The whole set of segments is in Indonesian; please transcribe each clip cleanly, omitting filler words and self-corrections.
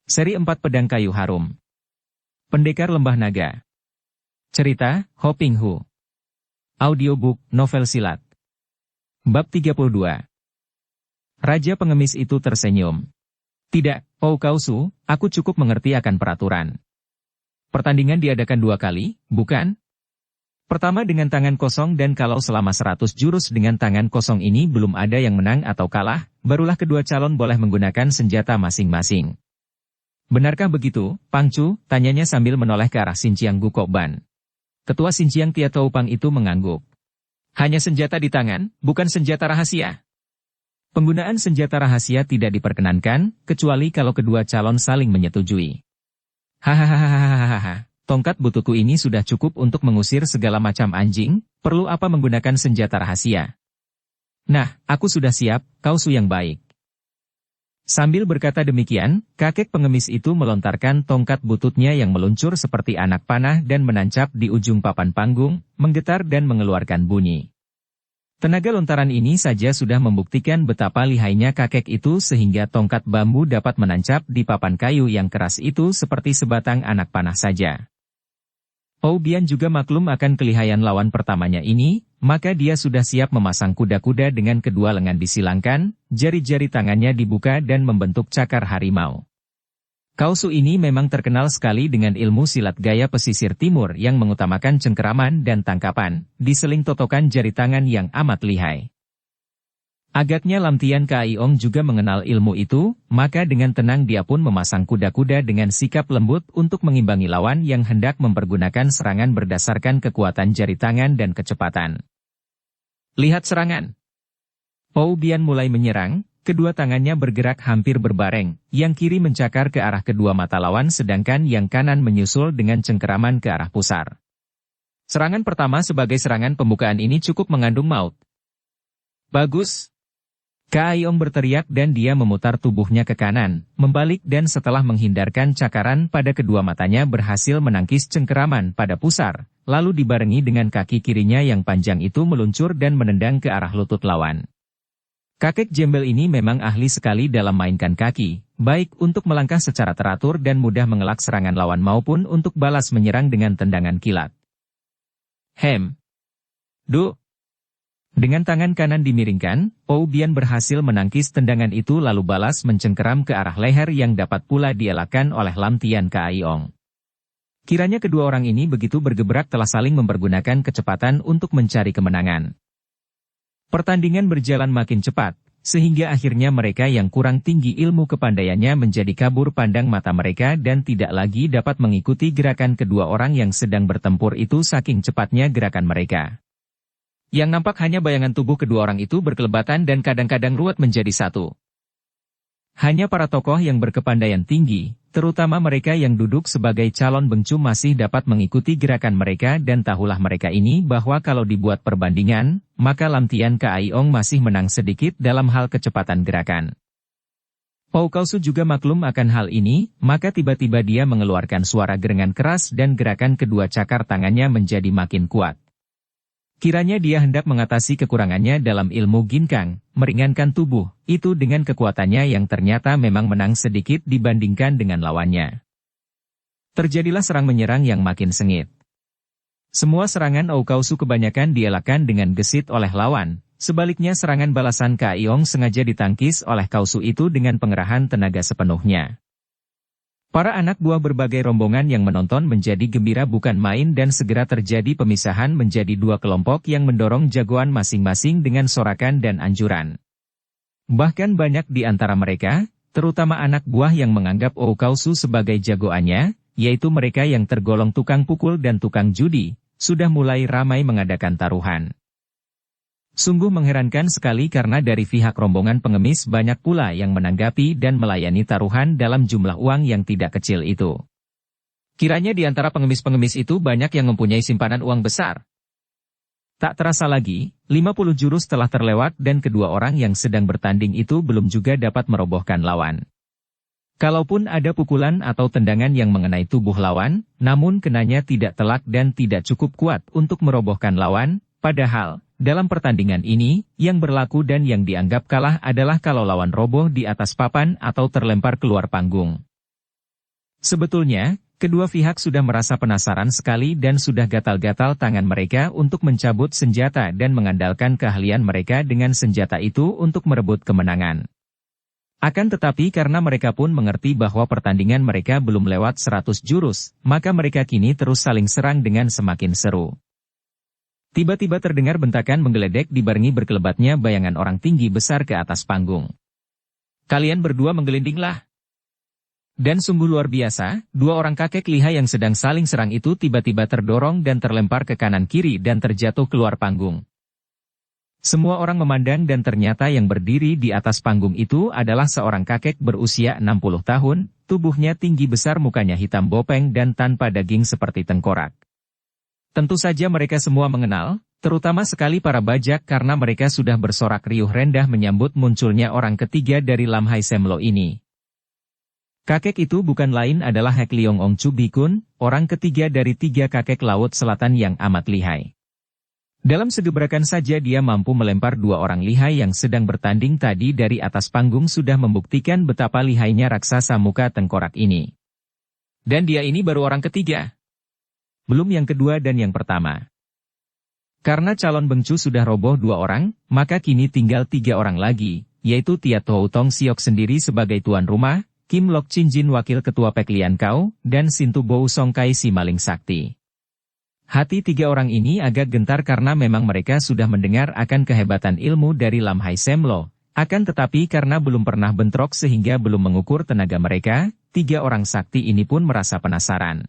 Seri 4 Pedang Kayu Harum. Pendekar Lembah Naga. Cerita, Ho Ping Hu. Audiobook, novel silat. Bab 32. Raja pengemis itu tersenyum. Tidak, Oh Kausu, aku cukup mengerti akan peraturan. Pertandingan diadakan 2 kali, bukan? Pertama dengan tangan kosong dan kalau selama 100 jurus dengan tangan kosong ini belum ada yang menang atau kalah, barulah kedua calon boleh menggunakan senjata masing-masing. Benarkah begitu, Pangcu? Tanyanya sambil menoleh ke arah Xinjiang Gukokban. Ketua Xinjiang Tiatoupang itu mengangguk. Hanya senjata di tangan, bukan senjata rahasia. Penggunaan senjata rahasia tidak diperkenankan, kecuali kalau kedua calon saling menyetujui. Hahaha. Tongkat bututku ini sudah cukup untuk mengusir segala macam anjing, perlu apa menggunakan senjata rahasia? Nah, aku sudah siap, Kausu yang baik. Sambil berkata demikian, kakek pengemis itu melontarkan tongkat bututnya yang meluncur seperti anak panah dan menancap di ujung papan panggung, menggetar dan mengeluarkan bunyi. Tenaga lontaran ini saja sudah membuktikan betapa lihainya kakek itu sehingga tongkat bambu dapat menancap di papan kayu yang keras itu seperti sebatang anak panah saja. Bian juga maklum akan kelihayan lawan pertamanya ini, maka dia sudah siap memasang kuda-kuda dengan kedua lengan disilangkan, jari-jari tangannya dibuka dan membentuk cakar harimau. Kausu ini memang terkenal sekali dengan ilmu silat gaya pesisir timur yang mengutamakan cengkeraman dan tangkapan, diseling totokan jari tangan yang amat lihai. Agaknya Lam Tian Kaiong juga mengenal ilmu itu, maka dengan tenang dia pun memasang kuda-kuda dengan sikap lembut untuk mengimbangi lawan yang hendak mempergunakan serangan berdasarkan kekuatan jari tangan dan kecepatan. Lihat serangan! Bian mulai menyerang, kedua tangannya bergerak hampir berbareng, yang kiri mencakar ke arah kedua mata lawan sedangkan yang kanan menyusul dengan cengkeraman ke arah pusar. Serangan pertama sebagai serangan pembukaan ini cukup mengandung maut. Bagus! Kaiong berteriak dan dia memutar tubuhnya ke kanan, membalik dan setelah menghindarkan cakaran pada kedua matanya berhasil menangkis cengkeraman pada pusar, lalu dibarengi dengan kaki kirinya yang panjang itu meluncur dan menendang ke arah lutut lawan. Kakek jembel ini memang ahli sekali dalam mainkan kaki, baik untuk melangkah secara teratur dan mudah mengelak serangan lawan maupun untuk balas menyerang dengan tendangan kilat. Duh! Dengan tangan kanan dimiringkan, Bian berhasil menangkis tendangan itu lalu balas mencengkeram ke arah leher yang dapat pula dielakkan oleh Lam Tian Kaiong. Kiranya kedua orang ini begitu bergebrak telah saling mempergunakan kecepatan untuk mencari kemenangan. Pertandingan berjalan makin cepat, sehingga akhirnya mereka yang kurang tinggi ilmu kepandaiannya menjadi kabur pandang mata mereka dan tidak lagi dapat mengikuti gerakan kedua orang yang sedang bertempur itu saking cepatnya gerakan mereka. Yang nampak hanya bayangan tubuh kedua orang itu berkelebatan dan kadang-kadang ruwet menjadi satu. Hanya para tokoh yang berkepandaian tinggi, terutama mereka yang duduk sebagai calon bengcu masih dapat mengikuti gerakan mereka dan tahulah mereka ini bahwa kalau dibuat perbandingan, maka Lam Tian Kaiong masih menang sedikit dalam hal kecepatan gerakan. Kausu juga maklum akan hal ini, maka tiba-tiba dia mengeluarkan suara gerengan keras dan gerakan kedua cakar tangannya menjadi makin kuat. Kiranya dia hendak mengatasi kekurangannya dalam ilmu ginkang, meringankan tubuh, itu dengan kekuatannya yang ternyata memang menang sedikit dibandingkan dengan lawannya. Terjadilah serang-menyerang yang makin sengit. Semua serangan Kausu kebanyakan dielakkan dengan gesit oleh lawan, sebaliknya serangan balasan Kaiong sengaja ditangkis oleh Kausu itu dengan pengerahan tenaga sepenuhnya. Para anak buah berbagai rombongan yang menonton menjadi gembira bukan main dan segera terjadi pemisahan menjadi 2 kelompok yang mendorong jagoan masing-masing dengan sorakan dan anjuran. Bahkan banyak di antara mereka, terutama anak buah yang menganggap Kausu sebagai jagoannya, yaitu mereka yang tergolong tukang pukul dan tukang judi, sudah mulai ramai mengadakan taruhan. Sungguh mengherankan sekali karena dari pihak rombongan pengemis banyak pula yang menanggapi dan melayani taruhan dalam jumlah uang yang tidak kecil itu. Kiranya di antara pengemis-pengemis itu banyak yang mempunyai simpanan uang besar. Tak terasa lagi, 50 jurus telah terlewat dan kedua orang yang sedang bertanding itu belum juga dapat merobohkan lawan. Kalaupun ada pukulan atau tendangan yang mengenai tubuh lawan, namun kenanya tidak telak dan tidak cukup kuat untuk merobohkan lawan, padahal dalam pertandingan ini, yang berlaku dan yang dianggap kalah adalah kalau lawan roboh di atas papan atau terlempar keluar panggung. Sebetulnya, kedua pihak sudah merasa penasaran sekali dan sudah gatal-gatal tangan mereka untuk mencabut senjata dan mengandalkan keahlian mereka dengan senjata itu untuk merebut kemenangan. Akan tetapi karena mereka pun mengerti bahwa pertandingan mereka belum lewat 100 jurus, maka mereka kini terus saling serang dengan semakin seru. Tiba-tiba terdengar bentakan menggeledek dibarengi berkelebatnya bayangan orang tinggi besar ke atas panggung. Kalian berdua menggelindinglah. Dan sungguh luar biasa, dua orang kakek lihai yang sedang saling serang itu tiba-tiba terdorong dan terlempar ke kanan kiri dan terjatuh keluar panggung. Semua orang memandang dan ternyata yang berdiri di atas panggung itu adalah seorang kakek berusia 60 tahun, tubuhnya tinggi besar, mukanya hitam bopeng dan tanpa daging seperti tengkorak. Tentu saja mereka semua mengenal, terutama sekali para bajak karena mereka sudah bersorak riuh rendah menyambut munculnya orang ketiga dari Lam Hai Semlo ini. Kakek itu bukan lain adalah Hek Leong Ong Chu Bikun, orang ketiga dari 3 kakek laut selatan yang amat lihai. Dalam segebrakan saja dia mampu melempar 2 orang lihai yang sedang bertanding tadi dari atas panggung, sudah membuktikan betapa lihainya raksasa muka tengkorak ini. Dan dia ini baru orang ketiga. Belum yang kedua dan yang pertama. Karena calon bengcu sudah roboh 2 orang, maka kini tinggal 3 orang lagi, yaitu Tia Tou Tong Siok sendiri sebagai tuan rumah, Kim Lok Chin Jin wakil ketua Pek Lian Kau, dan Sintu Bou Song Kai si maling sakti. Hati 3 orang ini agak gentar karena memang mereka sudah mendengar akan kehebatan ilmu dari Lam Hai Semlo, akan tetapi karena belum pernah bentrok sehingga belum mengukur tenaga mereka, 3 orang sakti ini pun merasa penasaran.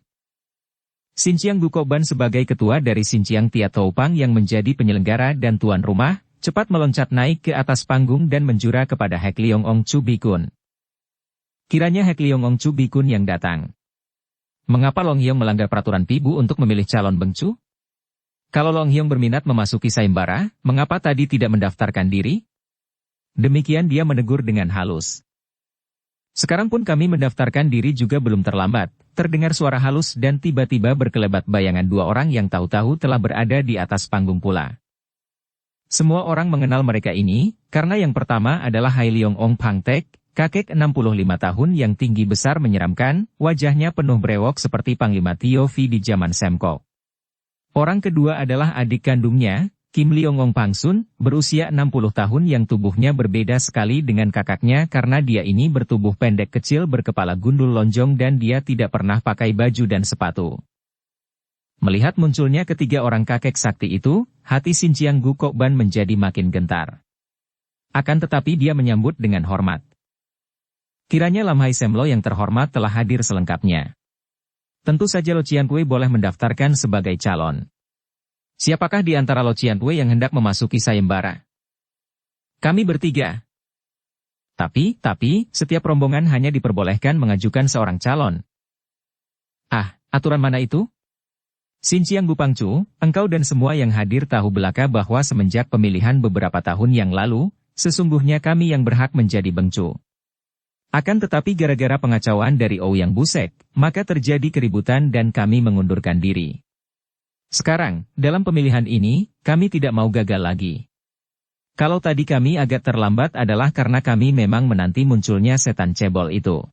Xinjiang Gukoban sebagai ketua dari Xinjiang Tia Toupang yang menjadi penyelenggara dan tuan rumah, cepat meloncat naik ke atas panggung dan menjura kepada Hek Leong Ong Chu Bikun. Kiranya Hek Leong Ong Chu Bikun yang datang. Mengapa Long Hyong melanggar peraturan Pibu untuk memilih calon bengcu? Kalau Long Hyong berminat memasuki sayembara, mengapa tadi tidak mendaftarkan diri? Demikian dia menegur dengan halus. Sekarang pun kami mendaftarkan diri juga belum terlambat. Terdengar suara halus dan tiba-tiba berkelebat bayangan 2 orang yang tahu-tahu telah berada di atas panggung pula. Semua orang mengenal mereka ini, karena yang pertama adalah Hai Leong Ong Pang Tek, kakek 65 tahun yang tinggi besar menyeramkan, wajahnya penuh brewok seperti Panglima Tio Vi di zaman Semkok. Orang kedua adalah adik kandungnya, Kim Leong Ong Pang Sun, berusia 60 tahun yang tubuhnya berbeda sekali dengan kakaknya karena dia ini bertubuh pendek kecil berkepala gundul lonjong dan dia tidak pernah pakai baju dan sepatu. Melihat munculnya ketiga orang kakek sakti itu, hati Xinjiang Gukoban menjadi makin gentar. Akan tetapi dia menyambut dengan hormat. Kiranya Lam Hai Semlo yang terhormat telah hadir selengkapnya. Tentu saja Lo Cian Pui boleh mendaftarkan sebagai calon. Siapakah di antara Lo Cian Pui yang hendak memasuki sayembara? Kami bertiga. Tapi, setiap rombongan hanya diperbolehkan mengajukan seorang calon. Ah, aturan mana itu? Xinjiang Gupangcu, engkau dan semua yang hadir tahu belaka bahwa semenjak pemilihan beberapa tahun yang lalu, sesungguhnya kami yang berhak menjadi bengcu. Akan tetapi gara-gara pengacauan dari Ouyang Busek, maka terjadi keributan dan kami mengundurkan diri. Sekarang, dalam pemilihan ini, kami tidak mau gagal lagi. Kalau tadi kami agak terlambat adalah karena kami memang menanti munculnya setan cebol itu.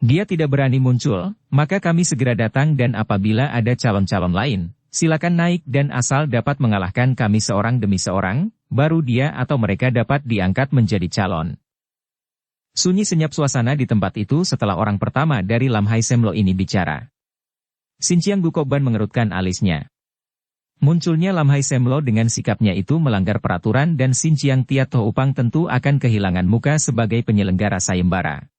Dia tidak berani muncul, maka kami segera datang dan apabila ada calon-calon lain, silakan naik dan asal dapat mengalahkan kami seorang demi seorang, baru dia atau mereka dapat diangkat menjadi calon. Sunyi senyap suasana di tempat itu setelah orang pertama dari Lam Hai Semlo ini bicara. Xinjiang Gukoban mengerutkan alisnya. Munculnya Lam Hai Semlo dengan sikapnya itu melanggar peraturan dan Xinjiang Tia Toupang tentu akan kehilangan muka sebagai penyelenggara sayembara.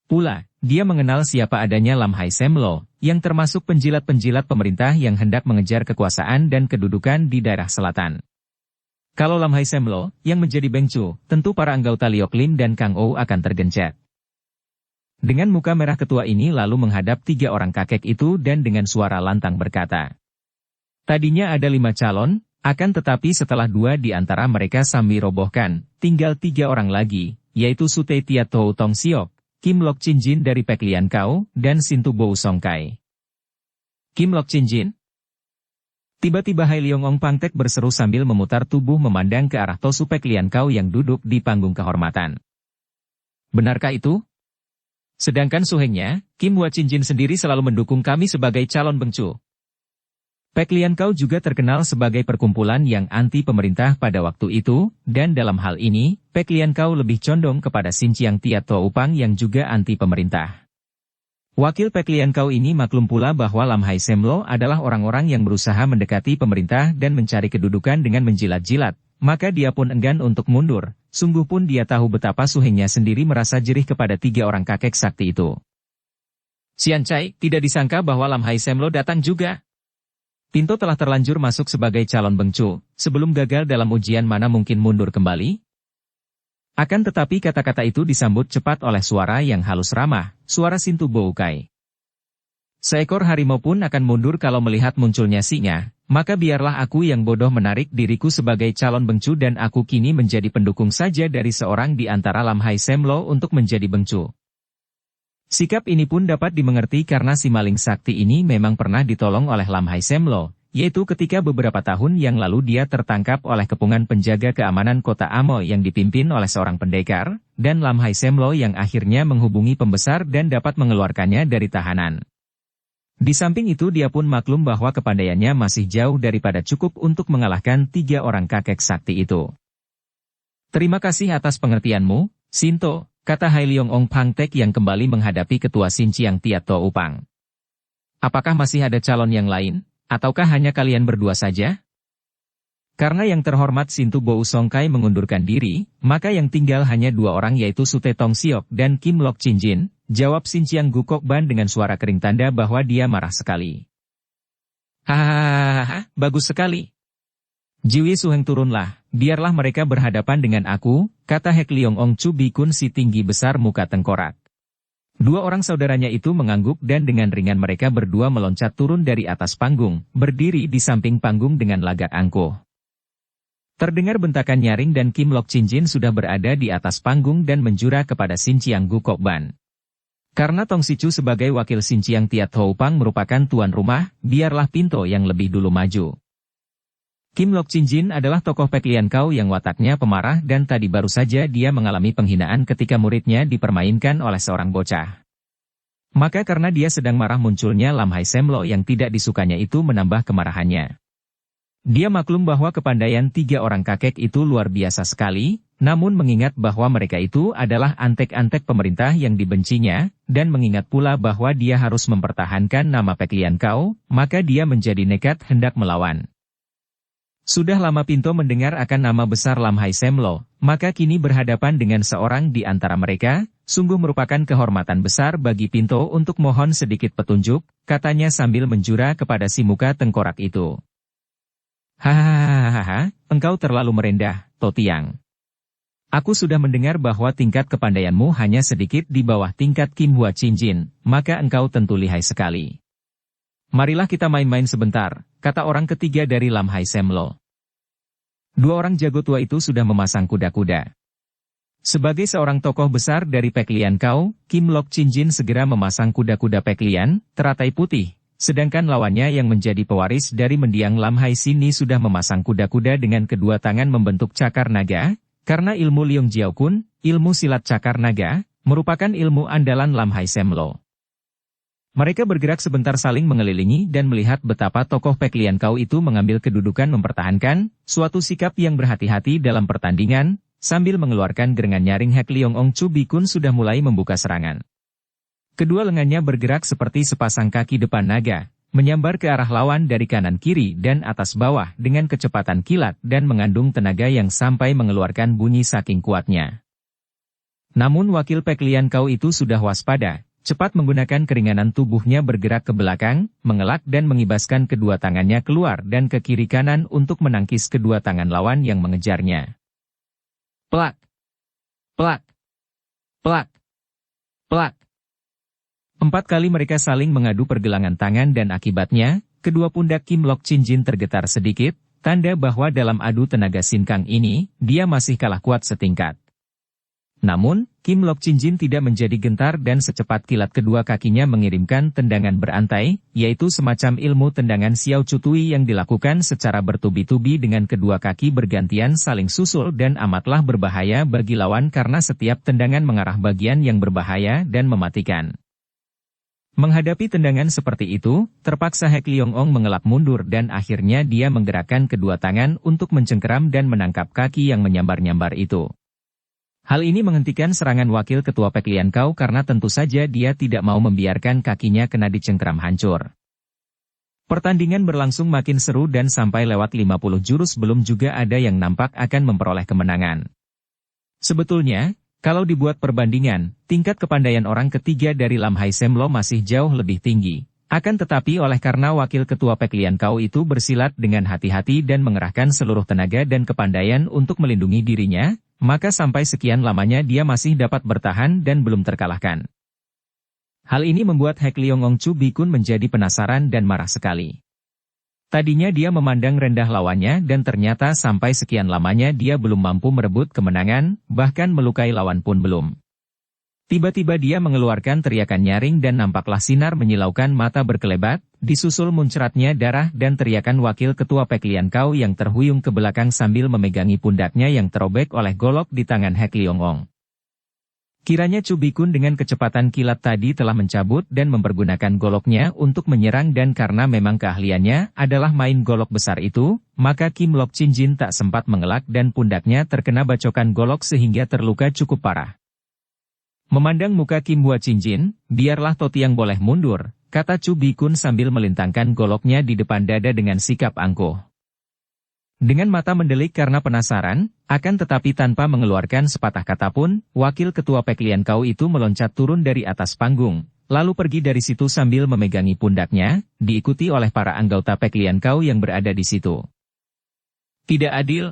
Pula, dia mengenal siapa adanya Lam Hai Semlo, yang termasuk penjilat-penjilat pemerintah yang hendak mengejar kekuasaan dan kedudukan di daerah selatan. Kalau Lam Hai Semlo, yang menjadi bengcu, tentu para anggota Liok Lin dan Kang Ou akan tergencet. Dengan muka merah ketua ini lalu menghadap 3 orang kakek itu dan dengan suara lantang berkata. Tadinya ada 5 calon, akan tetapi setelah 2 di antara mereka Sambi robohkan, tinggal 3 orang lagi, yaitu Sute Tia Tou Tong Siok, Kim Lok Chin Jin dari Pek Lian Kau, dan Sintu Bou Song Kai. Kim Lok Chin Jin? Tiba-tiba Hai Leong Ong Pang Tek berseru sambil memutar tubuh memandang ke arah Tosu Pek Lian Kau yang duduk di panggung kehormatan. Benarkah itu? Sedangkan suhengnya, Kim Hua Chinjin sendiri selalu mendukung kami sebagai calon bengcu. Pek Lian Kau juga terkenal sebagai perkumpulan yang anti pemerintah pada waktu itu, dan dalam hal ini, Pek Lian Kau lebih condong kepada Sin Chiang Tiat To Upang yang juga anti pemerintah. Wakil Pek Lian Kau ini maklum pula bahwa Lam Hai Semlo adalah orang-orang yang berusaha mendekati pemerintah dan mencari kedudukan dengan menjilat-jilat, maka dia pun enggan untuk mundur. Sungguh pun dia tahu betapa suhengnya sendiri merasa jerih kepada 3 orang kakek sakti itu. Xian Cai, tidak disangka bahwa Lam Hai Semlo datang juga. Pinto telah terlanjur masuk sebagai calon bengcu, sebelum gagal dalam ujian mana mungkin mundur kembali? Akan tetapi kata-kata itu disambut cepat oleh suara yang halus ramah, suara Sintu Boukai. Seekor harimau pun akan mundur kalau melihat munculnya singa, maka biarlah aku yang bodoh menarik diriku sebagai calon bengcu dan aku kini menjadi pendukung saja dari seorang di antara Lam Hai Semlo untuk menjadi bengcu. Sikap ini pun dapat dimengerti karena si maling sakti ini memang pernah ditolong oleh Lam Hai Semlo, yaitu ketika beberapa tahun yang lalu dia tertangkap oleh kepungan penjaga keamanan kota Amo yang dipimpin oleh seorang pendekar, dan Lam Hai Semlo yang akhirnya menghubungi pembesar dan dapat mengeluarkannya dari tahanan. Di samping itu dia pun maklum bahwa kepandaiannya masih jauh daripada cukup untuk mengalahkan 3 orang kakek sakti itu. Terima kasih atas pengertianmu, Sinto, kata Hai Leong Ong Pang Tek yang kembali menghadapi ketua Sin Chiang Tiat To Upang. Apakah masih ada calon yang lain, ataukah hanya kalian berdua saja? Karena yang terhormat Sintu Bou Songkai mengundurkan diri, maka yang tinggal hanya 2 orang yaitu Sute Tong Siok dan Kim Lok Chinjin, jawab Sin Chiang Gukok Ban dengan suara kering tanda bahwa dia marah sekali. Hahaha, bagus sekali. Jiwi Suheng turunlah, biarlah mereka berhadapan dengan aku, kata Hek Leong Ong Chu Bikun si tinggi besar muka tengkorak. 2 orang saudaranya itu mengangguk dan dengan ringan mereka berdua meloncat turun dari atas panggung, berdiri di samping panggung dengan lagak angkuh. Terdengar bentakan nyaring dan Kim Lok Chinjin sudah berada di atas panggung dan menjura kepada Sin Chiang Gukok Ban. Karena Tong Sicu sebagai wakil Sin Chiang Tiat To Upang merupakan tuan rumah, biarlah Pinto yang lebih dulu maju. Kim Lok Chinjin adalah tokoh Pek Lian Kau yang wataknya pemarah dan tadi baru saja dia mengalami penghinaan ketika muridnya dipermainkan oleh seorang bocah. Maka karena dia sedang marah munculnya Lam Hai Semlo yang tidak disukanya itu menambah kemarahannya. Dia maklum bahwa kepandaian 3 orang kakek itu luar biasa sekali, namun mengingat bahwa mereka itu adalah antek-antek pemerintah yang dibencinya, dan mengingat pula bahwa dia harus mempertahankan nama Pek Lian Kau, maka dia menjadi nekat hendak melawan. Sudah lama Pinto mendengar akan nama besar Lam Hai Semlo, maka kini berhadapan dengan seorang di antara mereka, sungguh merupakan kehormatan besar bagi Pinto untuk mohon sedikit petunjuk, katanya sambil menjura kepada si muka tengkorak itu. Hahaha, engkau terlalu merendah, Totiang. Aku sudah mendengar bahwa tingkat kepandaianmu hanya sedikit di bawah tingkat Kim Hua Chinjin, maka engkau tentu lihai sekali. Marilah kita main-main sebentar, kata orang ketiga dari Lam Hai Semlo. 2 orang jago tua itu sudah memasang kuda-kuda. Sebagai seorang tokoh besar dari Pek Lian Kau, Kim Lok Chinjin segera memasang kuda-kuda Pek Lian, teratai putih. Sedangkan lawannya yang menjadi pewaris dari mendiang Lam Hai Sini sudah memasang kuda-kuda dengan kedua tangan membentuk cakar naga, karena ilmu Leong Jiao Kun, ilmu silat cakar naga, merupakan ilmu andalan Lam Hai Semlo. Mereka bergerak sebentar saling mengelilingi dan melihat betapa tokoh Pek Lian Kau itu mengambil kedudukan mempertahankan suatu sikap yang berhati-hati dalam pertandingan, sambil mengeluarkan gerengan nyaring Hek Leong Ong Chu Bikun sudah mulai membuka serangan. Kedua lengannya bergerak seperti sepasang kaki depan naga, menyambar ke arah lawan dari kanan kiri dan atas bawah dengan kecepatan kilat dan mengandung tenaga yang sampai mengeluarkan bunyi saking kuatnya. Namun wakil Pek Lian Kau itu sudah waspada, cepat menggunakan keringanan tubuhnya bergerak ke belakang, mengelak dan mengibaskan kedua tangannya keluar dan ke kiri kanan untuk menangkis kedua tangan lawan yang mengejarnya. Plak! Plak! Plak! Plak! 4 kali mereka saling mengadu pergelangan tangan dan akibatnya, kedua pundak Kim Lok Chinjin tergetar sedikit, tanda bahwa dalam adu tenaga sinkang ini, dia masih kalah kuat setingkat. Namun, Kim Lok Chin-jin tidak menjadi gentar dan secepat kilat kedua kakinya mengirimkan tendangan berantai, yaitu semacam ilmu tendangan Xiao Cutui yang dilakukan secara bertubi-tubi dengan kedua kaki bergantian saling susul dan amatlah berbahaya bagi lawan karena setiap tendangan mengarah bagian yang berbahaya dan mematikan. Menghadapi tendangan seperti itu, terpaksa Hek Leong-ong mengelak mundur dan akhirnya dia menggerakkan kedua tangan untuk mencengkeram dan menangkap kaki yang menyambar-nyambar itu. Hal ini menghentikan serangan wakil ketua Pek Lian Kau karena tentu saja dia tidak mau membiarkan kakinya kena dicengkeram hancur. Pertandingan berlangsung makin seru dan sampai lewat 50 jurus belum juga ada yang nampak akan memperoleh kemenangan. Sebetulnya, kalau dibuat perbandingan, tingkat kepandaian orang ketiga dari Lam Hai Sem Lo masih jauh lebih tinggi. Akan tetapi oleh karena wakil ketua Pek Lian Kau itu bersilat dengan hati-hati dan mengerahkan seluruh tenaga dan kepandaian untuk melindungi dirinya, maka sampai sekian lamanya dia masih dapat bertahan dan belum terkalahkan. Hal ini membuat Hek Leong-ong Chu Bikun menjadi penasaran dan marah sekali. Tadinya dia memandang rendah lawannya dan ternyata sampai sekian lamanya dia belum mampu merebut kemenangan, bahkan melukai lawan pun belum. Tiba-tiba dia mengeluarkan teriakan nyaring dan nampaklah sinar menyilaukan mata berkelebat, disusul muncratnya darah dan teriakan wakil ketua Pek Lian Kau yang terhuyung ke belakang sambil memegangi pundaknya yang terobek oleh golok di tangan Hek Leong-ong. Kiranya Chu Bikun dengan kecepatan kilat tadi telah mencabut dan mempergunakan goloknya untuk menyerang dan karena memang keahliannya adalah main golok besar itu, maka Kim Lok Chin-jin tak sempat mengelak dan pundaknya terkena bacokan golok sehingga terluka cukup parah. Memandang muka Kim Hua Chin-jin, biarlah Totiang boleh mundur, kata Chu Bikun sambil melintangkan goloknya di depan dada dengan sikap angkuh. Dengan mata mendelik karena penasaran, akan tetapi tanpa mengeluarkan sepatah kata pun, wakil ketua Pek Lian Kau itu meloncat turun dari atas panggung, lalu pergi dari situ sambil memegangi pundaknya, diikuti oleh para anggota Pek Lian Kau yang berada di situ. Tidak adil.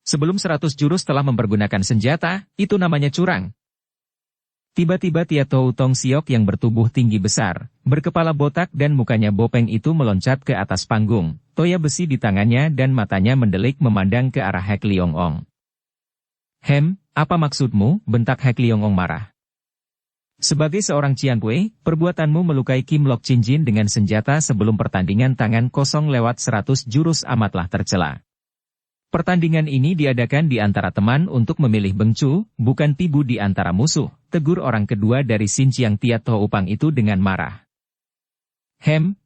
Sebelum 100 jurus telah mempergunakan senjata, itu namanya curang. Tiba-tiba Tia Tou Tong Siok yang bertubuh tinggi besar, berkepala botak dan mukanya bopeng itu meloncat ke atas panggung, toya besi di tangannya dan matanya mendelik memandang ke arah Hek Leong-ong. Apa maksudmu? Bentak Hek Leong-ong marah. Sebagai seorang Ciangkui, perbuatanmu melukai Kim Lok Chin-jin dengan senjata sebelum pertandingan tangan kosong lewat 100 jurus amatlah tercela. Pertandingan ini diadakan di antara teman untuk memilih bengcu, bukan pibu di antara musuh, tegur orang kedua dari Sin Chiang Tia Tou Upang itu dengan marah.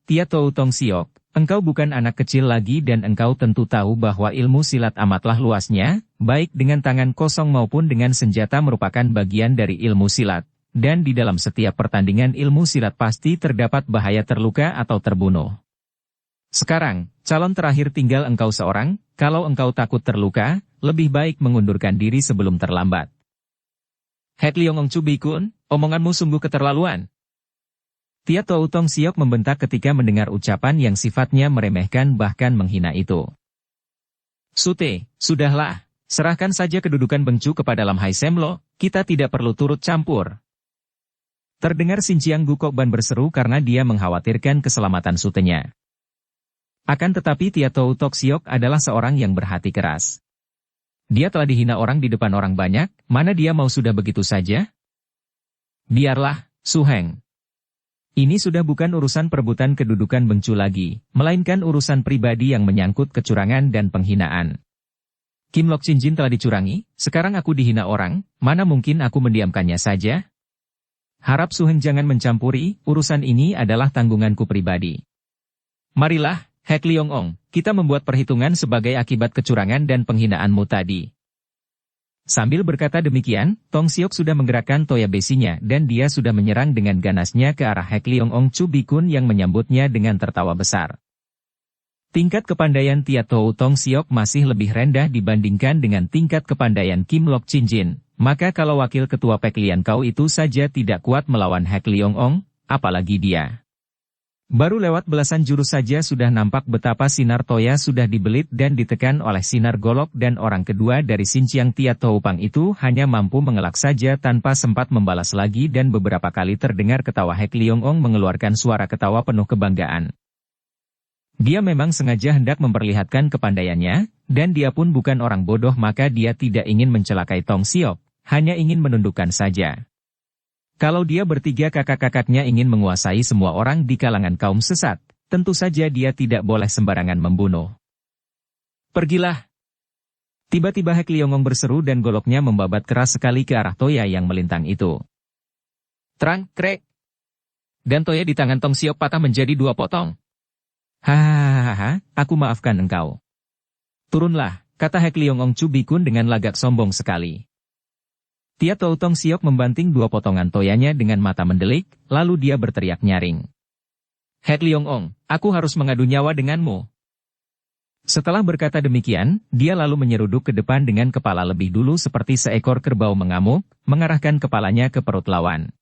Tia Tou Tong Siok, engkau bukan anak kecil lagi dan engkau tentu tahu bahwa ilmu silat amatlah luasnya, baik dengan tangan kosong maupun dengan senjata merupakan bagian dari ilmu silat, dan di dalam setiap pertandingan ilmu silat pasti terdapat bahaya terluka atau terbunuh. Sekarang, calon terakhir tinggal engkau seorang, kalau engkau takut terluka, lebih baik mengundurkan diri sebelum terlambat. Hek Leong-ong Chu Bikun, omonganmu sungguh keterlaluan. Tia Tou Tong Siok membentak ketika mendengar ucapan yang sifatnya meremehkan bahkan menghina itu. Sute, sudahlah, serahkan saja kedudukan bengcu kepada Lam Hai Sem Lo, kita tidak perlu turut campur. Terdengar Sin Chiang Gukok Ban berseru karena dia mengkhawatirkan keselamatan sutenya. Akan tetapi Tia Tou Tok Siok adalah seorang yang berhati keras. Dia telah dihina orang di depan orang banyak, mana dia mau sudah begitu saja? Biarlah, Su Heng. Ini sudah bukan urusan perebutan kedudukan bengcu lagi, melainkan urusan pribadi yang menyangkut kecurangan dan penghinaan. Kim Lok Chin-jin telah dicurangi, sekarang aku dihina orang, mana mungkin aku mendiamkannya saja? Harap Su Heng jangan mencampuri, urusan ini adalah tanggunganku pribadi. Marilah, Hek Leong-ong, kita membuat perhitungan sebagai akibat kecurangan dan penghinaanmu tadi. Sambil berkata demikian, Tong Siok sudah menggerakkan toya besinya dan dia sudah menyerang dengan ganasnya ke arah Hek Leong-ong Chu Bikun yang menyambutnya dengan tertawa besar. Tingkat kepandaian Tia Tou Tong Siok masih lebih rendah dibandingkan dengan tingkat kepandaian Kim Lok Chin-jin, maka kalau wakil ketua Pek Lian Kau itu saja tidak kuat melawan Hek Leong-ong, apalagi dia. Baru lewat belasan jurus saja sudah nampak betapa sinar toya sudah dibelit dan ditekan oleh sinar golok dan orang kedua dari Sin Chiang Tia Tou Upang itu hanya mampu mengelak saja tanpa sempat membalas lagi dan beberapa kali terdengar ketawa Hek Leong-ong mengeluarkan suara ketawa penuh kebanggaan. Dia memang sengaja hendak memperlihatkan kepandaiannya, dan dia pun bukan orang bodoh maka dia tidak ingin mencelakai Tong Siok, hanya ingin menundukkan saja. Kalau dia bertiga kakak-kakaknya ingin menguasai semua orang di kalangan kaum sesat, tentu saja dia tidak boleh sembarangan membunuh. Pergilah! Tiba-tiba Hek Liongong berseru dan goloknya membabat keras sekali ke arah Toya yang melintang itu. Terang, krek! Dan Toya di tangan Tong Siok patah menjadi 2 potong. Hahaha, aku maafkan engkau. Turunlah, kata Hek Liongong Chu Bikun dengan lagak sombong sekali. Tia Tou Tong Siok membanting 2 potongan Toyanya dengan mata mendelik, lalu dia berteriak nyaring. Hek Liongong, aku harus mengadu nyawa denganmu. Setelah berkata demikian, dia lalu menyeruduk ke depan dengan kepala lebih dulu seperti seekor kerbau mengamuk, mengarahkan kepalanya ke perut lawan.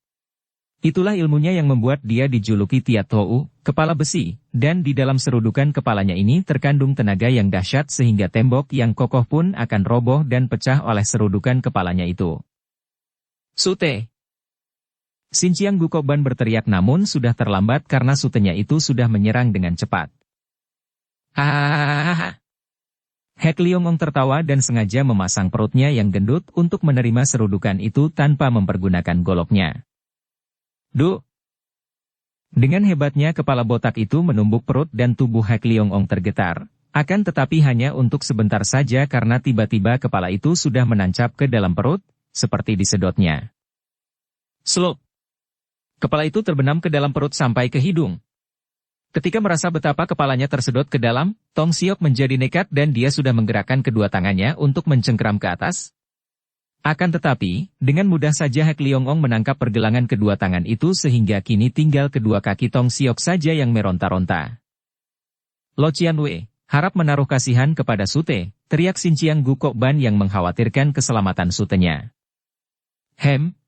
Itulah ilmunya yang membuat dia dijuluki Tia Tou, kepala besi, dan di dalam serudukan kepalanya ini terkandung tenaga yang dahsyat sehingga tembok yang kokoh pun akan roboh dan pecah oleh serudukan kepalanya itu. Sute! Xinjiang Gukoban berteriak namun sudah terlambat karena sutenya itu sudah menyerang dengan cepat. Hahaha. Hek Liongong tertawa dan sengaja memasang perutnya yang gendut untuk menerima serudukan itu tanpa mempergunakan goloknya. Duh! Dengan hebatnya kepala botak itu menumbuk perut dan tubuh Hek Liongong tergetar, akan tetapi hanya untuk sebentar saja karena tiba-tiba kepala itu sudah menancap ke dalam perut, seperti disedotnya. Slup! Kepala itu terbenam ke dalam perut sampai ke hidung. Ketika merasa betapa kepalanya tersedot ke dalam, Tong Siok menjadi nekat dan dia sudah menggerakkan kedua tangannya untuk mencengkeram ke atas. Akan tetapi, dengan mudah saja Hek Liongong menangkap pergelangan kedua tangan itu sehingga kini tinggal kedua kaki Tong Siok saja yang meronta-ronta. Lo Qianwei, harap menaruh kasihan kepada Sute, teriak Xinjiang Gukoban yang mengkhawatirkan keselamatan Sutenya.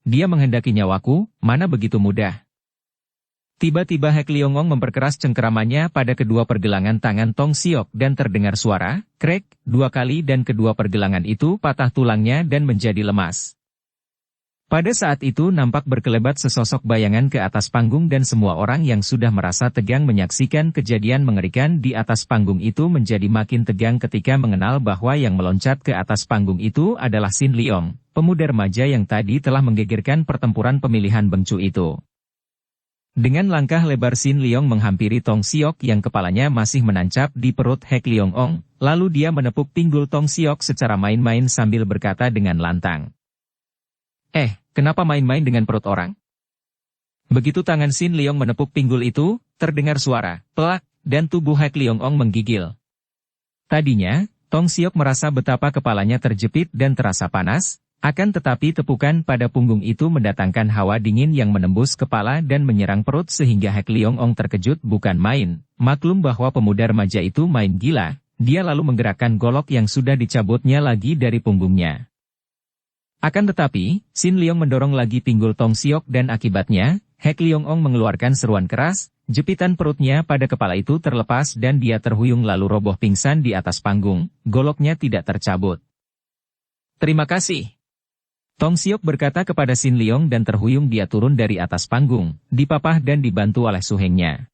Dia menghendaki nyawaku, mana begitu mudah. Tiba-tiba Hek Liongong memperkeras cengkeramannya pada kedua pergelangan tangan Tong Siok dan terdengar suara, krek, 2 kali dan kedua pergelangan itu patah tulangnya dan menjadi lemas. Pada saat itu nampak berkelebat sesosok bayangan ke atas panggung dan semua orang yang sudah merasa tegang menyaksikan kejadian mengerikan di atas panggung itu menjadi makin tegang ketika mengenal bahwa yang meloncat ke atas panggung itu adalah Xin Liong, pemuda remaja yang tadi telah menggegerkan pertempuran pemilihan Bengcu itu. Dengan langkah lebar Xin Liong menghampiri Tong Siok yang kepalanya masih menancap di perut Hek Liongong, lalu dia menepuk pinggul Tong Siok secara main-main sambil berkata dengan lantang. Kenapa main-main dengan perut orang? Begitu tangan Xin Liong menepuk pinggul itu, terdengar suara, pelak, dan tubuh Hek Liongong menggigil. Tadinya, Tong Siok merasa betapa kepalanya terjepit dan terasa panas, akan tetapi tepukan pada punggung itu mendatangkan hawa dingin yang menembus kepala dan menyerang perut sehingga Hek Liongong terkejut bukan main. Maklum bahwa pemuda remaja itu main gila, dia lalu menggerakkan golok yang sudah dicabutnya lagi dari punggungnya. Akan tetapi, Xin Liong mendorong lagi pinggul Tong Siok dan akibatnya, Hek Liongong mengeluarkan seruan keras, jepitan perutnya pada kepala itu terlepas dan dia terhuyung lalu roboh pingsan di atas panggung, goloknya tidak tercabut. Terima kasih. Tong Siok berkata kepada Xin Liong dan terhuyung dia turun dari atas panggung, dipapah dan dibantu oleh suhengnya.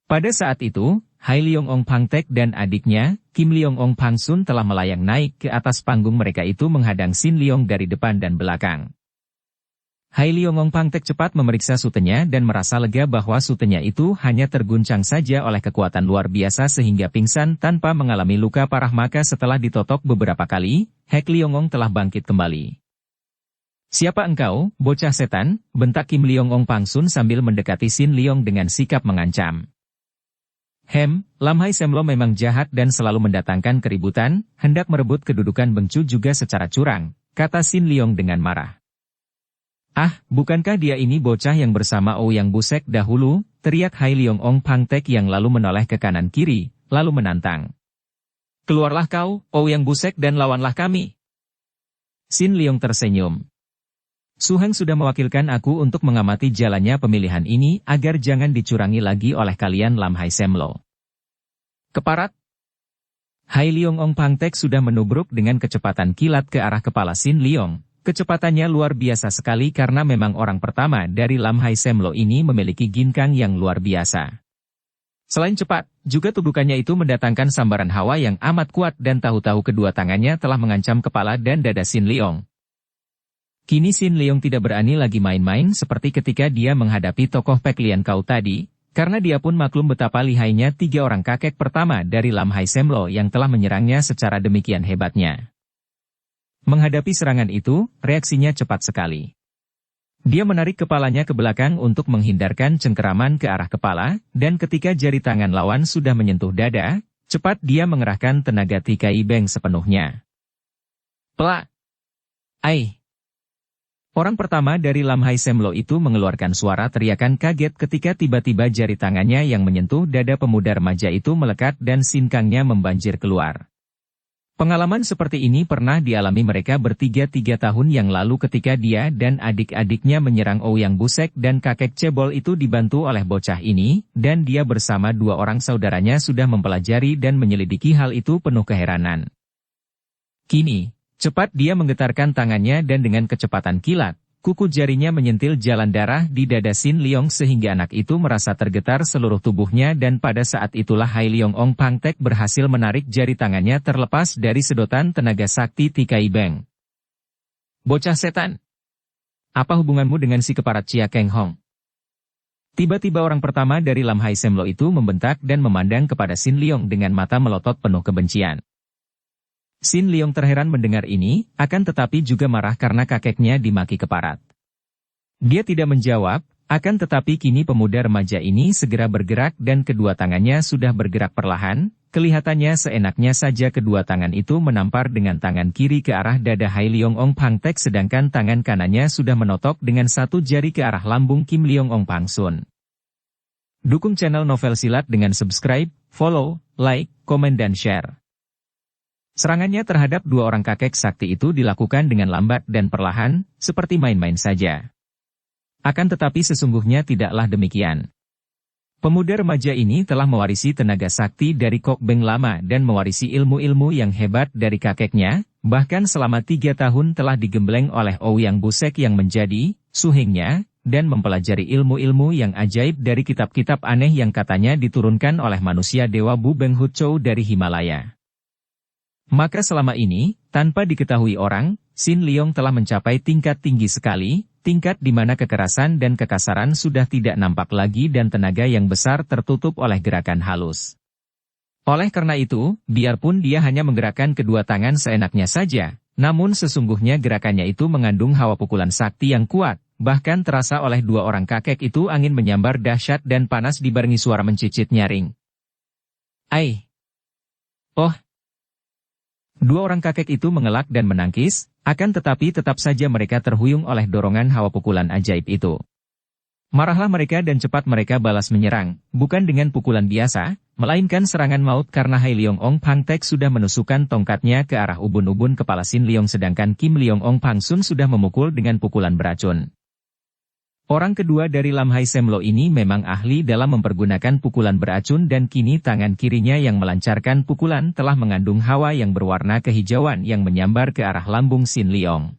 Pada saat itu, Hai Liongong Pangtek dan adiknya, Kim Liongong Pangsun telah melayang naik ke atas panggung mereka itu menghadang Xin Liong dari depan dan belakang. Hai Liongong Pangtek cepat memeriksa sutenya dan merasa lega bahwa sutenya itu hanya terguncang saja oleh kekuatan luar biasa sehingga pingsan tanpa mengalami luka parah maka setelah ditotok beberapa kali, Hek Liongong telah bangkit kembali. Siapa engkau, bocah setan? Bentak Kim Liongong Pangsun sambil mendekati Xin Liong dengan sikap mengancam. Lam Hai Semlo memang jahat dan selalu mendatangkan keributan, hendak merebut kedudukan Bengcu juga secara curang, kata Xin Liong dengan marah. Bukankah dia ini bocah yang bersama Ouyang Busek dahulu, teriak Hai Liongong Pangtek yang lalu menoleh ke kanan kiri, lalu menantang. Keluarlah kau, Ouyang Busek dan lawanlah kami. Xin Liong tersenyum. Su Heng sudah mewakilkan aku untuk mengamati jalannya pemilihan ini agar jangan dicurangi lagi oleh kalian Lam Hai Semlo. Keparat! Hai Liongong Pangtek sudah menubruk dengan kecepatan kilat ke arah kepala Xin Liong. Kecepatannya luar biasa sekali karena memang orang pertama dari Lam Hai Semlo ini memiliki ginkang yang luar biasa. Selain cepat, juga tubukannya itu mendatangkan sambaran hawa yang amat kuat dan tahu-tahu kedua tangannya telah mengancam kepala dan dada Xin Liong. Kini Sin Leong tidak berani lagi main-main seperti ketika dia menghadapi tokoh Pek Lian Kau tadi, karena dia pun maklum betapa lihainya 3 orang kakek pertama dari Lam Hai Semlo yang telah menyerangnya secara demikian hebatnya. Menghadapi serangan itu, reaksinya cepat sekali. Dia menarik kepalanya ke belakang untuk menghindarkan cengkeraman ke arah kepala, dan ketika jari tangan lawan sudah menyentuh dada, cepat dia mengerahkan tenaga Tikai Beng sepenuhnya. Plak! Ai! Orang pertama dari Lam Hai Semlo itu mengeluarkan suara teriakan kaget ketika tiba-tiba jari tangannya yang menyentuh dada pemuda remaja itu melekat dan sinkangnya membanjir keluar. Pengalaman seperti ini pernah dialami mereka bertiga 3 tahun yang lalu ketika dia dan adik-adiknya menyerang Ouyang Busek dan kakek cebol itu dibantu oleh bocah ini, dan dia bersama 2 orang saudaranya sudah mempelajari dan menyelidiki hal itu penuh keheranan. Kini, cepat dia menggetarkan tangannya dan dengan kecepatan kilat, kuku jarinya menyentil jalan darah di dada Sin Leong sehingga anak itu merasa tergetar seluruh tubuhnya dan pada saat itulah Hai Leong Ong Pangtek berhasil menarik jari tangannya terlepas dari sedotan tenaga sakti Tikai Beng. Bocah setan! Apa hubunganmu dengan si keparat Chia Keng Hong? Tiba-tiba orang pertama dari Lam Hai Semlo itu membentak dan memandang kepada Sin Leong dengan mata melotot penuh kebencian. Sin Leong terheran mendengar ini, akan tetapi juga marah karena kakeknya dimaki keparat. Dia tidak menjawab, akan tetapi kini pemuda remaja ini segera bergerak dan kedua tangannya sudah bergerak perlahan, kelihatannya seenaknya saja kedua tangan itu menampar dengan tangan kiri ke arah dada Hai Leong Ong Pangtek sedangkan tangan kanannya sudah menotok dengan satu jari ke arah lambung Kim Leong Ong Pangsun. Dukung channel Novel Silat dengan subscribe, follow, like, komen dan share. Serangannya terhadap 2 orang kakek sakti itu dilakukan dengan lambat dan perlahan, seperti main-main saja. Akan tetapi sesungguhnya tidaklah demikian. Pemuda remaja ini telah mewarisi tenaga sakti dari Kok Beng lama dan mewarisi ilmu-ilmu yang hebat dari kakeknya, bahkan selama 3 tahun telah digembleng oleh Ouyang Busek yang menjadi suhengnya, dan mempelajari ilmu-ilmu yang ajaib dari kitab-kitab aneh yang katanya diturunkan oleh manusia Dewa Bu Beng Huchou dari Himalaya. Maka selama ini, tanpa diketahui orang, Sin Leong telah mencapai tingkat tinggi sekali, tingkat di mana kekerasan dan kekasaran sudah tidak nampak lagi dan tenaga yang besar tertutup oleh gerakan halus. Oleh karena itu, biarpun dia hanya menggerakkan kedua tangan seenaknya saja, namun sesungguhnya gerakannya itu mengandung hawa pukulan sakti yang kuat, bahkan terasa oleh 2 orang kakek itu angin menyambar dahsyat dan panas dibarengi suara mencicit nyaring. Ai! Oh! 2 orang kakek itu mengelak dan menangkis, akan tetapi tetap saja mereka terhuyung oleh dorongan hawa pukulan ajaib itu. Marahlah mereka dan cepat mereka balas menyerang, bukan dengan pukulan biasa, melainkan serangan maut karena Hai Leong Ong Pangtek sudah menusukkan tongkatnya ke arah ubun-ubun kepala Sin Leong sedangkan Kim Leong Ong Pangsun sudah memukul dengan pukulan beracun. Orang kedua dari Lam Hai Semlo ini memang ahli dalam mempergunakan pukulan beracun dan kini tangan kirinya yang melancarkan pukulan telah mengandung hawa yang berwarna kehijauan yang menyambar ke arah lambung Sin Leong.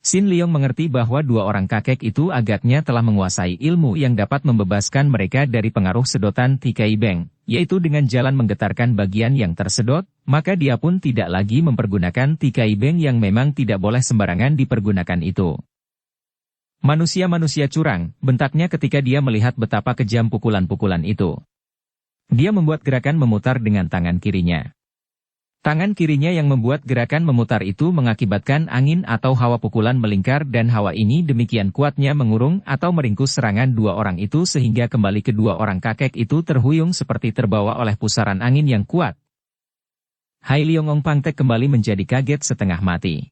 Sin Leong mengerti bahwa 2 orang kakek itu agaknya telah menguasai ilmu yang dapat membebaskan mereka dari pengaruh sedotan Tikai Beng, yaitu dengan jalan menggetarkan bagian yang tersedot, maka dia pun tidak lagi mempergunakan Tikai Beng yang memang tidak boleh sembarangan dipergunakan itu. Manusia-manusia curang, bentaknya ketika dia melihat betapa kejam pukulan-pukulan itu. Dia membuat gerakan memutar dengan tangan kirinya. Tangan kirinya yang membuat gerakan memutar itu mengakibatkan angin atau hawa pukulan melingkar dan hawa ini demikian kuatnya mengurung atau meringkus serangan 2 orang itu sehingga kembali kedua orang kakek itu terhuyung seperti terbawa oleh pusaran angin yang kuat. Hai Leong Ong Pangtek kembali menjadi kaget setengah mati.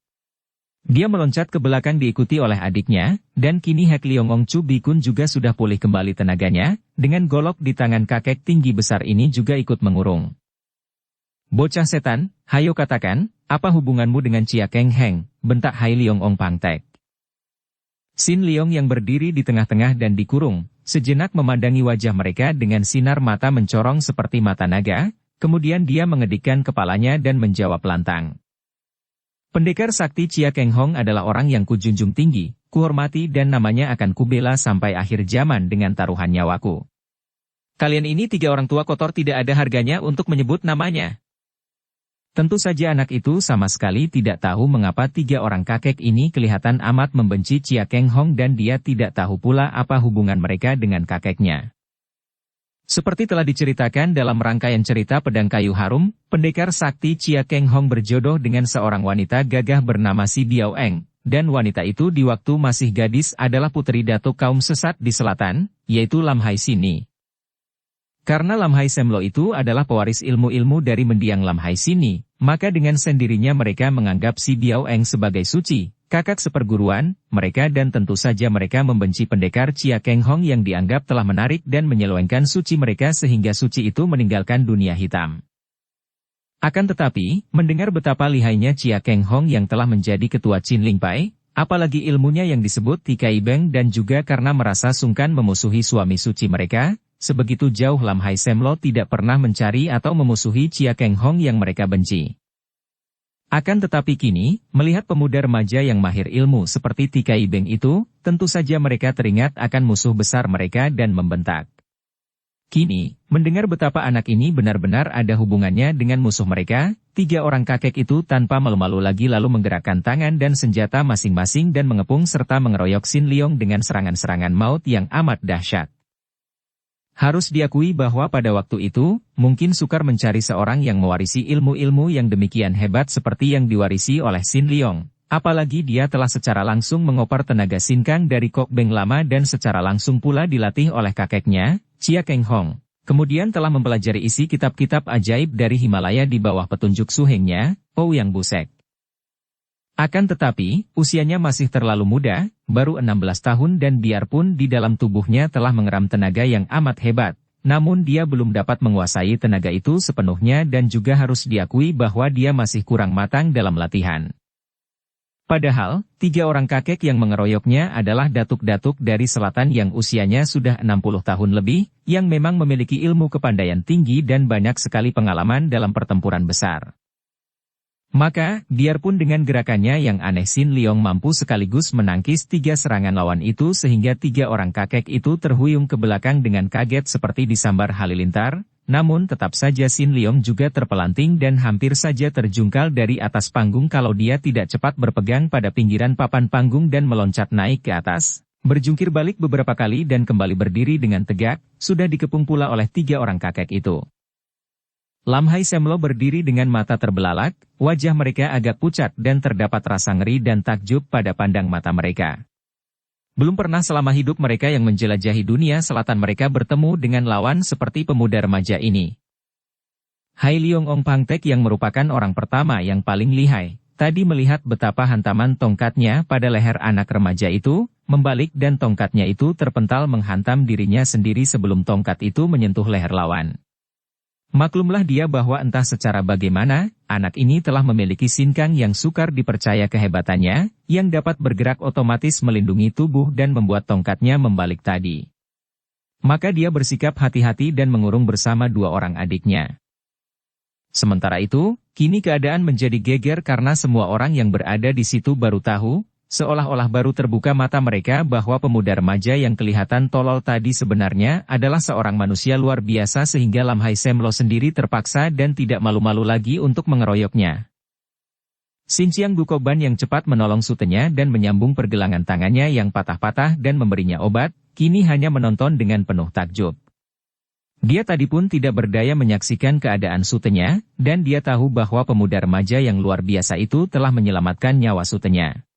Dia meloncat ke belakang diikuti oleh adiknya, dan kini Hek Leong Ong Chu Bikun juga sudah pulih kembali tenaganya, dengan golok di tangan kakek tinggi besar ini juga ikut mengurung. Bocah setan, hayo katakan, apa hubunganmu dengan Chia Keng Heng, bentak Hai Leong Ong Pangtek. Sin Leong yang berdiri di tengah-tengah dan dikurung, sejenak memandangi wajah mereka dengan sinar mata mencorong seperti mata naga, kemudian dia mengedikkan kepalanya dan menjawab lantang. Pendekar sakti Chia Keng Hong adalah orang yang kujunjung tinggi, kuhormati dan namanya akan kubela sampai akhir zaman dengan taruhan nyawaku. Kalian ini 3 orang tua kotor tidak ada harganya untuk menyebut namanya. Tentu saja anak itu sama sekali tidak tahu mengapa tiga orang kakek ini kelihatan amat membenci Chia Keng Hong dan dia tidak tahu pula apa hubungan mereka dengan kakeknya. Seperti telah diceritakan dalam rangkaian cerita Pedang Kayu Harum, pendekar sakti Chia Keng Hong berjodoh dengan seorang wanita gagah bernama Si Biao Eng, dan wanita itu di waktu masih gadis adalah putri datuk kaum sesat di selatan, yaitu Lam Hai Sini. Karena Lam Hai Semlo itu adalah pewaris ilmu-ilmu dari mendiang Lam Hai Sini, maka dengan sendirinya mereka menganggap Si Biao Eng sebagai suci, kakak seperguruan mereka dan tentu saja mereka membenci pendekar Chia Keng Hong yang dianggap telah menarik dan menyelewengkan suci mereka sehingga suci itu meninggalkan dunia hitam. Akan tetapi, mendengar betapa lihainya Chia Keng Hong yang telah menjadi ketua Chin Ling Pai, apalagi ilmunya yang disebut Tikai Beng dan juga karena merasa sungkan memusuhi suami suci mereka, sebegitu jauh Lam Hai Semlo tidak pernah mencari atau memusuhi Chia Keng Hong yang mereka benci. Akan tetapi kini, melihat pemuda remaja yang mahir ilmu seperti Tikai Beng itu, tentu saja mereka teringat akan musuh besar mereka dan membentak. Kini, mendengar betapa anak ini benar-benar ada hubungannya dengan musuh mereka, tiga orang kakek itu tanpa malu-malu lagi lalu menggerakkan tangan dan senjata masing-masing dan mengepung serta mengeroyok Sin Leong dengan serangan-serangan maut yang amat dahsyat. Harus diakui bahwa pada waktu itu, mungkin sukar mencari seorang yang mewarisi ilmu-ilmu yang demikian hebat seperti yang diwarisi oleh Sin Leong. Apalagi dia telah secara langsung mengopar tenaga Sin Kang dari Kok Beng lama dan secara langsung pula dilatih oleh kakeknya, Chia Keng Hong. Kemudian telah mempelajari isi kitab-kitab ajaib dari Himalaya di bawah petunjuk suhengnya, Ouyang Busek. Akan tetapi, usianya masih terlalu muda, baru 16 tahun dan biarpun di dalam tubuhnya telah mengeram tenaga yang amat hebat, namun dia belum dapat menguasai tenaga itu sepenuhnya dan juga harus diakui bahwa dia masih kurang matang dalam latihan. Padahal, tiga orang kakek yang mengeroyoknya adalah datuk-datuk dari selatan yang usianya sudah 60 tahun lebih, yang memang memiliki ilmu kepandaian tinggi dan banyak sekali pengalaman dalam pertempuran besar. Maka, biarpun dengan gerakannya yang aneh Sin Leong mampu sekaligus menangkis tiga serangan lawan itu sehingga tiga orang kakek itu terhuyung ke belakang dengan kaget seperti disambar halilintar, namun tetap saja Sin Leong juga terpelanting dan hampir saja terjungkal dari atas panggung kalau dia tidak cepat berpegang pada pinggiran papan panggung dan meloncat naik ke atas, berjungkir balik beberapa kali dan kembali berdiri dengan tegak, sudah dikepung pula oleh tiga orang kakek itu. Lam Hai Semlo berdiri dengan mata terbelalak, wajah mereka agak pucat dan terdapat rasa ngeri dan takjub pada pandang mata mereka. Belum pernah selama hidup mereka yang menjelajahi dunia selatan mereka bertemu dengan lawan seperti pemuda remaja ini. Hai Leong Ong Pangtek yang merupakan orang pertama yang paling lihai, tadi melihat betapa hantaman tongkatnya pada leher anak remaja itu, membalik dan tongkatnya itu terpental menghantam dirinya sendiri sebelum tongkat itu menyentuh leher lawan. Maklumlah dia bahwa entah secara bagaimana, anak ini telah memiliki Sin Kang yang sukar dipercaya kehebatannya, yang dapat bergerak otomatis melindungi tubuh dan membuat tongkatnya membalik tadi. Maka dia bersikap hati-hati dan mengurung bersama dua orang adiknya. Sementara itu, kini keadaan menjadi geger karena semua orang yang berada di situ baru tahu, seolah-olah baru terbuka mata mereka bahwa pemuda remaja yang kelihatan tolol tadi sebenarnya adalah seorang manusia luar biasa sehingga Lam Hai Semlo sendiri terpaksa dan tidak malu-malu lagi untuk mengeroyoknya. Sin Chiang Gukoban yang cepat menolong sutenya dan menyambung pergelangan tangannya yang patah-patah dan memberinya obat, kini hanya menonton dengan penuh takjub. Dia tadi pun tidak berdaya menyaksikan keadaan sutenya, dan dia tahu bahwa pemuda remaja yang luar biasa itu telah menyelamatkan nyawa sutenya.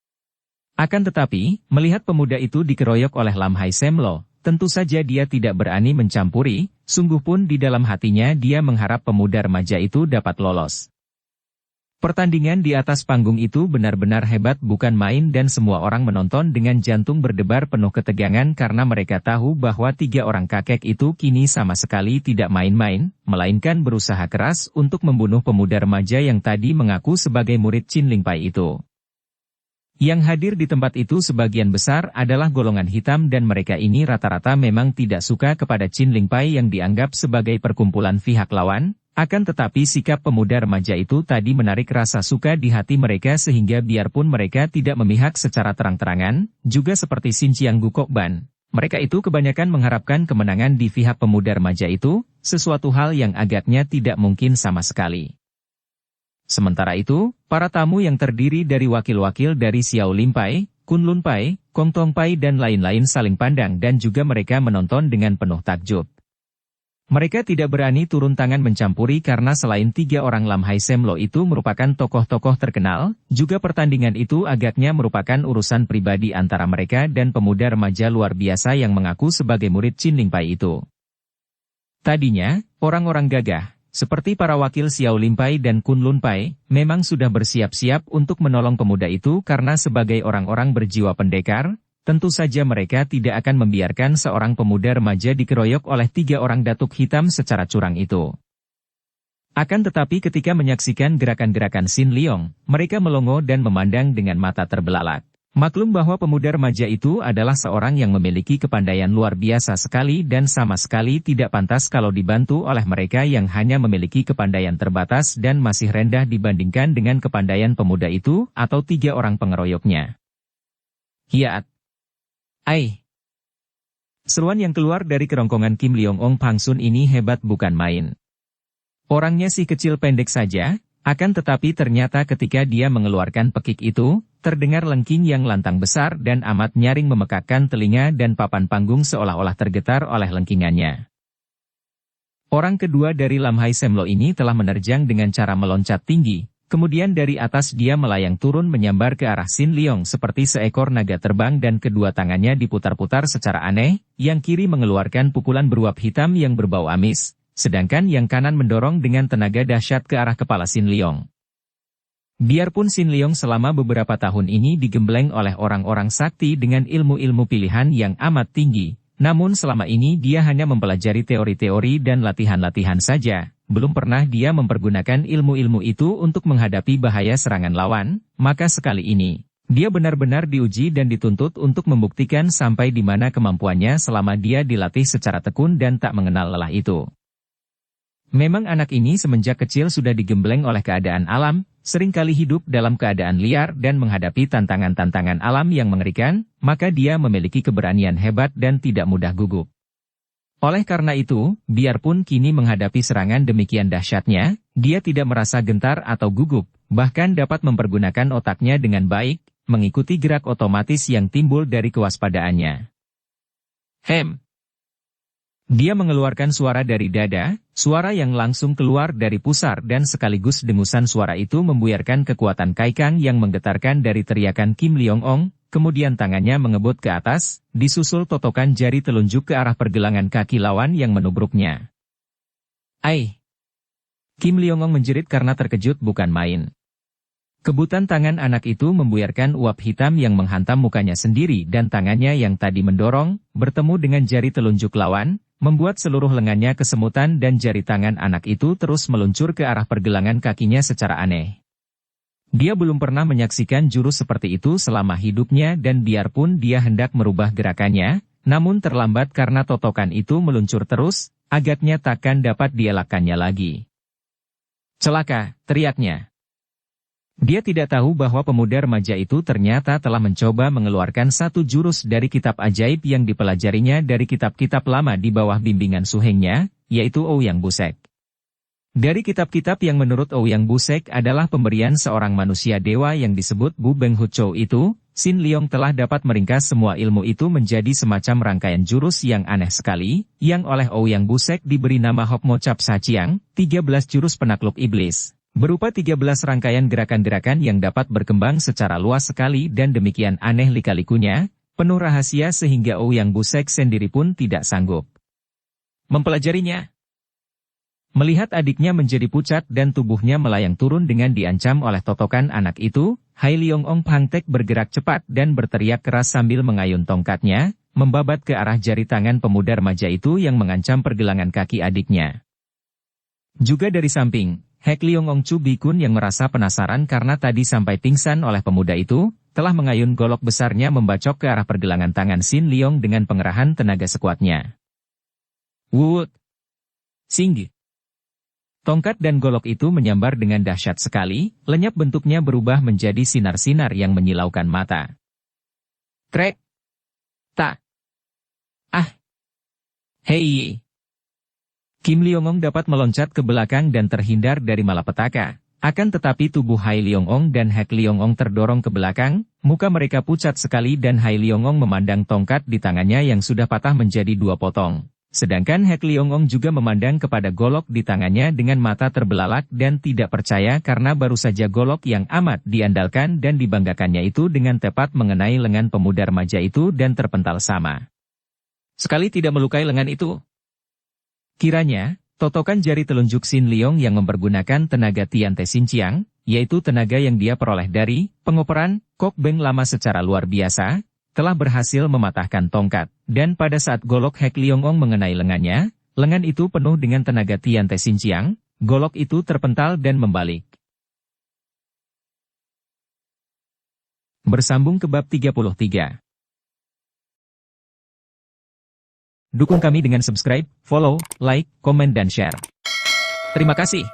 Akan tetapi, melihat pemuda itu dikeroyok oleh Lam Hai Semlo, tentu saja dia tidak berani mencampuri, sungguh pun di dalam hatinya dia mengharap pemuda remaja itu dapat lolos. Pertandingan di atas panggung itu benar-benar hebat bukan main dan semua orang menonton dengan jantung berdebar penuh ketegangan karena mereka tahu bahwa tiga orang kakek itu kini sama sekali tidak main-main, melainkan berusaha keras untuk membunuh pemuda remaja yang tadi mengaku sebagai murid Chin Ling Pai itu. Yang hadir di tempat itu sebagian besar adalah golongan hitam dan mereka ini rata-rata memang tidak suka kepada Chin Ling Pai yang dianggap sebagai perkumpulan pihak lawan, akan tetapi sikap pemuda remaja itu tadi menarik rasa suka di hati mereka sehingga biarpun mereka tidak memihak secara terang-terangan, juga seperti Sin Chiang Gukokban, mereka itu kebanyakan mengharapkan kemenangan di pihak pemuda remaja itu, sesuatu hal yang agaknya tidak mungkin sama sekali. Sementara itu, para tamu yang terdiri dari wakil-wakil dari Xiao Limpai, Kunlun Pai, Kong Tong Pai dan lain-lain saling pandang dan juga mereka menonton dengan penuh takjub. Mereka tidak berani turun tangan mencampuri karena selain 3 orang Lam Hai Sem Lo itu merupakan tokoh-tokoh terkenal, juga pertandingan itu agaknya merupakan urusan pribadi antara mereka dan pemuda remaja luar biasa yang mengaku sebagai murid Chin Ling Pai itu. Tadinya, orang-orang gagah, seperti para wakil Xiao Limpai dan Kunlun Pai, memang sudah bersiap-siap untuk menolong pemuda itu karena sebagai orang-orang berjiwa pendekar, tentu saja mereka tidak akan membiarkan seorang pemuda remaja dikeroyok oleh 3 orang datuk hitam secara curang itu. Akan tetapi ketika menyaksikan gerakan-gerakan Sin Leong, mereka melongo dan memandang dengan mata terbelalak. Maklum bahwa pemuda remaja itu adalah seorang yang memiliki kepandaian luar biasa sekali dan sama sekali tidak pantas kalau dibantu oleh mereka yang hanya memiliki kepandaian terbatas dan masih rendah dibandingkan dengan kepandaian pemuda itu atau 3 orang pengeroyoknya. Hiat! Ai! Seruan yang keluar dari kerongkongan Kim Leong Ong Pangsun ini hebat bukan main. Orangnya si kecil pendek saja, akan tetapi ternyata ketika dia mengeluarkan pekik itu, terdengar lengking yang lantang besar dan amat nyaring memekakkan telinga dan papan panggung seolah-olah tergetar oleh lengkingannya. Orang kedua dari Lam Hai Sem Lo ini telah menerjang dengan cara meloncat tinggi, kemudian dari atas dia melayang turun menyambar ke arah Sin Leong seperti seekor naga terbang dan kedua tangannya diputar-putar secara aneh, yang kiri mengeluarkan pukulan beruap hitam yang berbau amis, sedangkan yang kanan mendorong dengan tenaga dahsyat ke arah kepala Sin Leong. Biarpun Sin Leong selama beberapa tahun ini digembleng oleh orang-orang sakti dengan ilmu-ilmu pilihan yang amat tinggi, namun selama ini dia hanya mempelajari teori-teori dan latihan-latihan saja, belum pernah dia mempergunakan ilmu-ilmu itu untuk menghadapi bahaya serangan lawan, maka sekali ini, dia benar-benar diuji dan dituntut untuk membuktikan sampai di mana kemampuannya selama dia dilatih secara tekun dan tak mengenal lelah itu. Memang anak ini semenjak kecil sudah digembleng oleh keadaan alam, seringkali hidup dalam keadaan liar dan menghadapi tantangan-tantangan alam yang mengerikan, maka dia memiliki keberanian hebat dan tidak mudah gugup. Oleh karena itu, biarpun kini menghadapi serangan demikian dahsyatnya, dia tidak merasa gentar atau gugup, bahkan dapat mempergunakan otaknya dengan baik, mengikuti gerak otomatis yang timbul dari kewaspadaannya. Hem! Dia mengeluarkan suara dari dada, suara yang langsung keluar dari pusar dan sekaligus dengusan suara itu membuyarkan kekuatan kaikang yang menggetarkan dari teriakan Kim Leong Ong, kemudian tangannya mengebut ke atas, disusul totokan jari telunjuk ke arah pergelangan kaki lawan yang menubruknya. Ai! Kim Leong Ong menjerit karena terkejut bukan main. Kebutan tangan anak itu membuyarkan uap hitam yang menghantam mukanya sendiri dan tangannya yang tadi mendorong, bertemu dengan jari telunjuk lawan, membuat seluruh lengannya kesemutan dan jari tangan anak itu terus meluncur ke arah pergelangan kakinya secara aneh. Dia belum pernah menyaksikan jurus seperti itu selama hidupnya dan biarpun dia hendak merubah gerakannya, namun terlambat karena totokan itu meluncur terus, agaknya takkan dapat dielakkannya lagi. Celaka, teriaknya. Dia tidak tahu bahwa pemuda remaja itu ternyata telah mencoba mengeluarkan satu jurus dari kitab ajaib yang dipelajarinya dari kitab-kitab lama di bawah bimbingan suhengnya, yaitu Ouyang Busek. Dari kitab-kitab yang menurut Ouyang Busek adalah pemberian seorang manusia dewa yang disebut Bu Beng Hu Chou itu, Sin Leong telah dapat meringkas semua ilmu itu menjadi semacam rangkaian jurus yang aneh sekali, yang oleh Ouyang Busek diberi nama Hok Mo Cap Sa Chiang, 13 jurus penakluk iblis. Berupa 13 rangkaian gerakan-gerakan yang dapat berkembang secara luas sekali dan demikian aneh lika-likunya, penuh rahasia sehingga Ouyang Busek sendiri pun tidak sanggup mempelajarinya. Melihat adiknya menjadi pucat dan tubuhnya melayang turun dengan diancam oleh totokan anak itu, Hai Leong Ong Pangtek bergerak cepat dan berteriak keras sambil mengayun tongkatnya, membabat ke arah jari tangan pemuda remaja itu yang mengancam pergelangan kaki adiknya. Juga dari samping, Hek Leong Ong Chu Bikun yang merasa penasaran karena tadi sampai pingsan oleh pemuda itu, telah mengayun golok besarnya membacok ke arah pergelangan tangan Sin Leong dengan pengerahan tenaga sekuatnya. Wut! Singgi! Tongkat dan golok itu menyambar dengan dahsyat sekali, lenyap bentuknya berubah menjadi sinar-sinar yang menyilaukan mata. Krek! Tak! Ah! Hei! Kim Leong Ong dapat meloncat ke belakang dan terhindar dari malapetaka, Akan tetapi tubuh Hai Liongong dan Hek Liongong terdorong ke belakang, muka mereka pucat sekali dan Hai Liongong memandang tongkat di tangannya yang sudah patah menjadi dua potong. Sedangkan Hek Liongong juga memandang kepada golok di tangannya dengan mata terbelalak dan tidak percaya karena baru saja golok yang amat diandalkan dan dibanggakannya itu dengan tepat mengenai lengan pemuda remaja itu dan terpental sama sekali tidak melukai lengan itu. Kiranya, totokan jari telunjuk Sin Leong yang mempergunakan tenaga Tian Te Sin Chiang, yaitu tenaga yang dia peroleh dari pengoperan Kok Beng lama secara luar biasa, telah berhasil mematahkan tongkat, dan pada saat golok Hek Liongong mengenai lengannya, lengan itu penuh dengan tenaga Tian Te Sin Chiang, golok itu terpental dan membalik. Bersambung ke bab 33. Dukung kami dengan subscribe, follow, like, komen dan share. Terima kasih.